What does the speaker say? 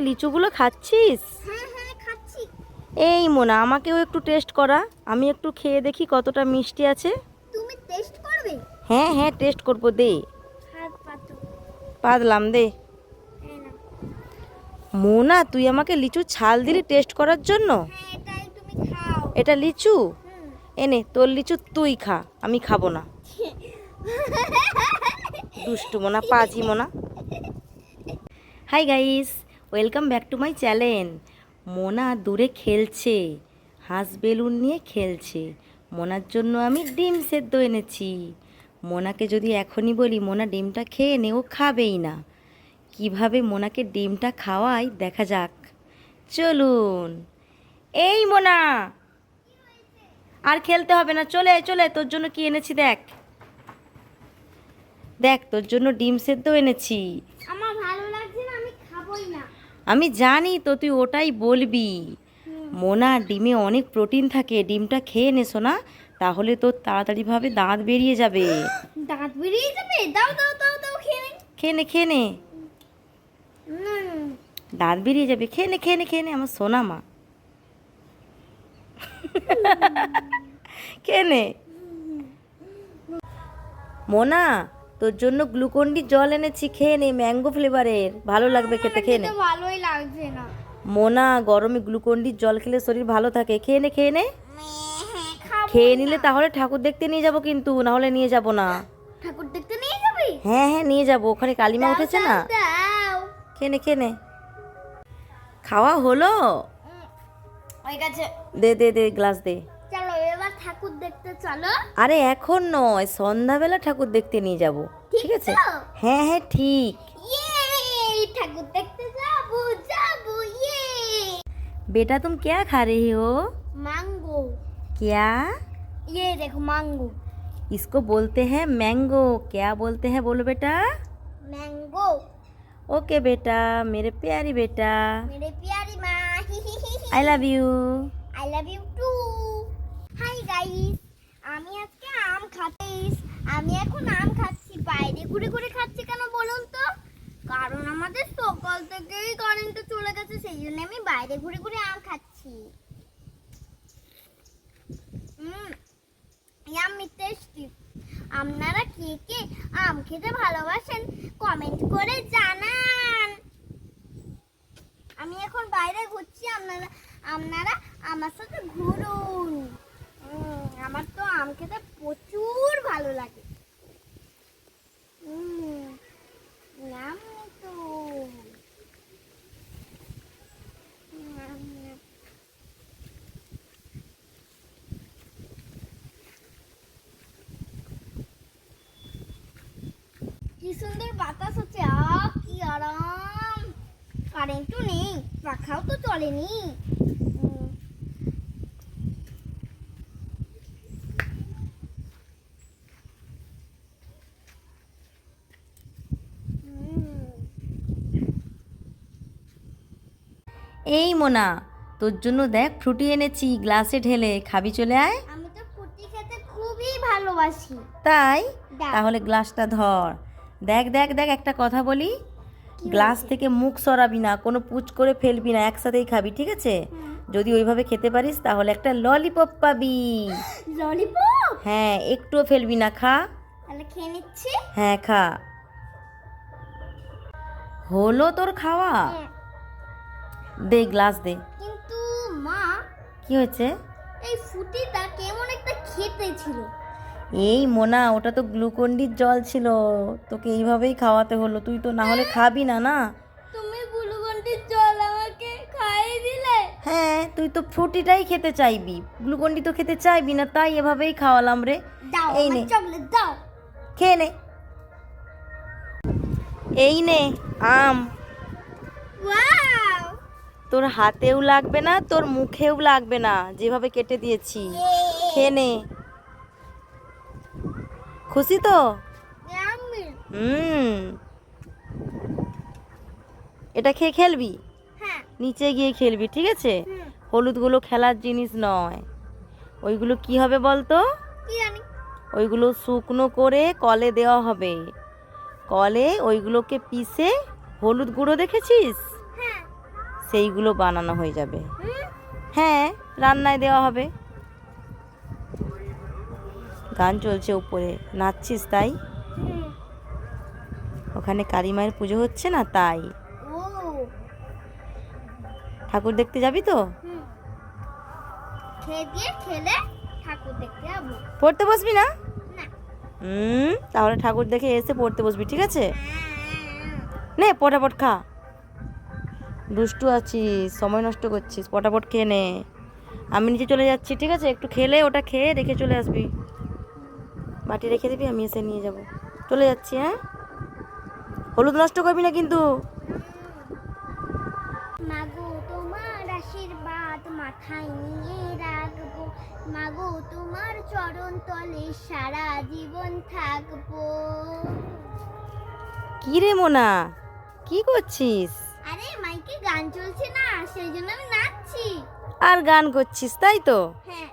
লিচুগুলো খাচ্ছিস? হ্যাঁ হ্যাঁ খাচ্ছি। এই মোনা, আমাকেও একটু টেস্ট করা, আমি একটু খেয়ে দেখি কতটা মিষ্টি আছে। তুমি টেস্ট করবে? হ্যাঁ হ্যাঁ, টেস্ট করবো, দে। হাত পাতো। পাতলাম, দে। হ্যাঁ না। মোনা, তুই আমাকে লিচু ছাল দিলি টেস্ট করার জন্য? হ্যাঁ এটাই তুমি খাও। এটা লিচু? হুম। এনে তোর লিচু তুই খা, আমি খাবো না। দুষ্টু মোনা, পাজি Mona. Hi guys, welcome back to my channel. Mona দূরে খেলছে, হাঁস বেলুন নিয়ে খেলছে। মোনার জন্য আমি ডিম সেদ্ধ এনেছি। মোনাকে যদি এখনই বলি মোনা ডিমটা খেয়ে নে, ও খাবেই না। কিভাবে মোনাকে ডিমটা খাওয়াই দেখা যাক, চলুন। এই মোনা, আর খেলতে হবে না, চলে চলে, তোর জন্য কি এনেছি দেখ। দেখ, তোর জন্য ডিম সেদ্ধ এনেছি। আমার ভালো লাগছে না, আমি খাবোই না। আমি জানি তো তুই ওটাই বলবি। হুম। মোনা, ডিমে অনেক প্রোটিন থাকে, ডিমটা খেয়ে নে সোনা, তাহলে তোর তাড়াতাড়িভাবে দাঁত বেরিয়ে যাবে। দাঁত বেরিয়ে যাবে? দাও দাও দাও দাও খেয়ে নে। খেয়ে নে, খেয়ে নে, দাঁত বেরিয়ে যাবে, খেয়ে নে খেয়ে নে খেয়ে নে, আমার সোনা মা। খেয়ে নে। মোনা, তোর জন্য গ্লুকন-ডি জল এনেছি, খেয়ে নে, ম্যাঙ্গো ফ্লেভারের, ভালো লাগবে খেতে, খেয়ে নে। ভালোই লাগছে না। মোনা, গরমে গ্লুকন-ডি জল খেলে শরীর ভালো থাকে, খেয়ে নে খেয়ে নে। হ্যাঁ খাবো। খেয়ে নিলে তাহলে ঠাকুর দেখতে নিয়ে যাব, কিন্তু না হলে নিয়ে যাব না। ঠাকুর দেখতে নিয়ে যাবি? হ্যাঁ হ্যাঁ, নিয়ে যাব, ওখানে কালিমা দাও, উঠেছে দাও, না। দাও। খেয়ে নে খেয়ে নে। খাওয়া হলো? হয়ে গেছে। দে দে দে, গ্লাস দে। চলো এবার ঠাকুর দেখতে চলো। আরে এখন নয়, সন্ধ্যাবেলা ঠাকুর দেখতে নিয়ে যাব, ঠিক আছে? তো? হ্যাঁ হ্যাঁ, ঠিক। ইয়ে ঠাকুর দেখতে যাবো যাবো ইয়ে। बेटा तुम क्या खा रही हो? मैंगो। क्या? ये देखो मैंगो। इसको बोलते हैं मैंगो। क्या बोलते हैं बोलो बेटा। मैंगो। ओके बेटा, मेरे प्यारी बेटा, मेरे प्यारी माँ। I love you. I love you too. Hi guys, আমি আজকে আম খাচ্ছি। আমি এখন আম খাচ্ছি, বাইরে ঘুরে ঘুরে খাচ্ছি কেন বলুন তো? কারণ আমাদের সকাল থেকেই কারেন্টটা চলে গেছে, সেই জন্য আমি বাইরে ঘুরে ঘুরে আম খাচ্ছি। Yummy tasty. আপনারা কে কে আম খেতে ভালোবাসেন কমেন্ট করে জানান। আমি এখন বাইরে ঘুরছি, আপনারা আপনারা আমার সাথে ঘুরুন। আমার তো আম খেতে প্রচুর ভালো লাগে। তো কি সুন্দর বাতাস হচ্ছে, কি আরাম। কারেন্টও নেই, পাখাও তো চলেনি। এই মোনা, তোর জন্য দেখ ফ্রুটি এনেছি, গ্লাসে ঢেলে খাবি, চলে আয়। আমি তো ফুটি খেতে খুবই ভালোবাসি। তাই? দাও। তাহলে গ্লাসটা ধর। দেখ দেখ দেখ, একটা কথা বলি, কি গ্লাস হয়েছে? থেকে মুখ সরাবি না, কোনো পুচ করে ফেলবি না, একসাথেই খাবি, ঠিক আছে? যদি ওইভাবে খেতে পারিস তাহলে একটা ললিপপ পাবি। ললিপপ? হ্যাঁ, একটুও ফেলবি না, খা। তাহলে খেয়ে নিচ্ছি। হ্যাঁ, খা। হলো তোর খাওয়া? দে, গ্লাস দে। কিন্তু মা, কি হয়েছে? এই ফুটিটা কেমন একটা খেতে ছিল। এই মোনা, ওটা তো গ্লুকন্ডির জল ছিল, তোকে এইভাবেই খাওয়াতে হলো, তুই তো না হলে খাবি না না। তুমি গ্লুকন্ডির জল আমাকে খাইয়ে দিলে। হ্যাঁ, তুই তো ফ্রুটিটাই খেতে চাইবি, গ্লুকন্ডি তো খেতে চাইবি না, তাই এভাবেই খাওয়ালাম রে। দাও এই আমার নে, চকলেট দাও। খেয়ে নে। এই নে আম, ওয়াও। তোর হাতেও লাগবে না, তোর মুখেও লাগবে না, যেভাবে কেটে দিয়েছি। খেয়ে নে। খুশি তো? ইয়াম্মি। হুম। এটা খেয়ে খেলবি, হ্যাঁ। নিচে গিয়ে খেলবি, ঠিক আছে? হলুদগুলো খেলার জিনিস নয়, ওইগুলো কি হবে বলতো? কি জানি। ওইগুলো শুকনো করে কলে দেওয়া হবে, কলে ওইগুলোকে পিষে, হলুদ গুঁড়ো দেখেছিস? হ্যাঁ। সেইগুলো বানানো হয়ে যাবে। হুম? হ্যাঁ, রান্নায় দেওয়া হবে। গান চলছে উপরে, নাচছিস তাই? হুম। ওখানে কালী মায়ের পুজো হচ্ছে না তাই। ও ঠাকুর দেখতে যাবি তো? হুম। খেয়ে দিয়ে খেলে ঠাকুর দেখতে যাবো। পড়তে বসবি না? না। তাহলে ঠাকুর দেখে এসে পড়তে বসবি, ঠিক আছে? হ্যাঁ। নে পটাপট খা। দুষ্টু আছিস, সময় নষ্ট করছিস, পটাপট খেয়ে নে। আমি নিচে চলে যাচ্ছি, ঠিক আছে? একটু খেলে ওটা খেয়ে রেখে চলে আসবি। বাটি রেখে দিবি, আমি এসে নিয়ে যাব। চলে যাচ্ছি, হ্যাঁ? হলুদ নষ্ট করবি না কিন্তু। মাগো তোমার আশীর্বাদ মাথায় নিয়ে রাখবো, মাগো তোমার চরণ তলে সারা জীবন থাকবো। কি রে মোনা, কি করছিস? আরে মাইকে গান চলছে না, সেই জন্য আমি নাচছি। আর গান করছিস তাই তো? হ্যাঁ।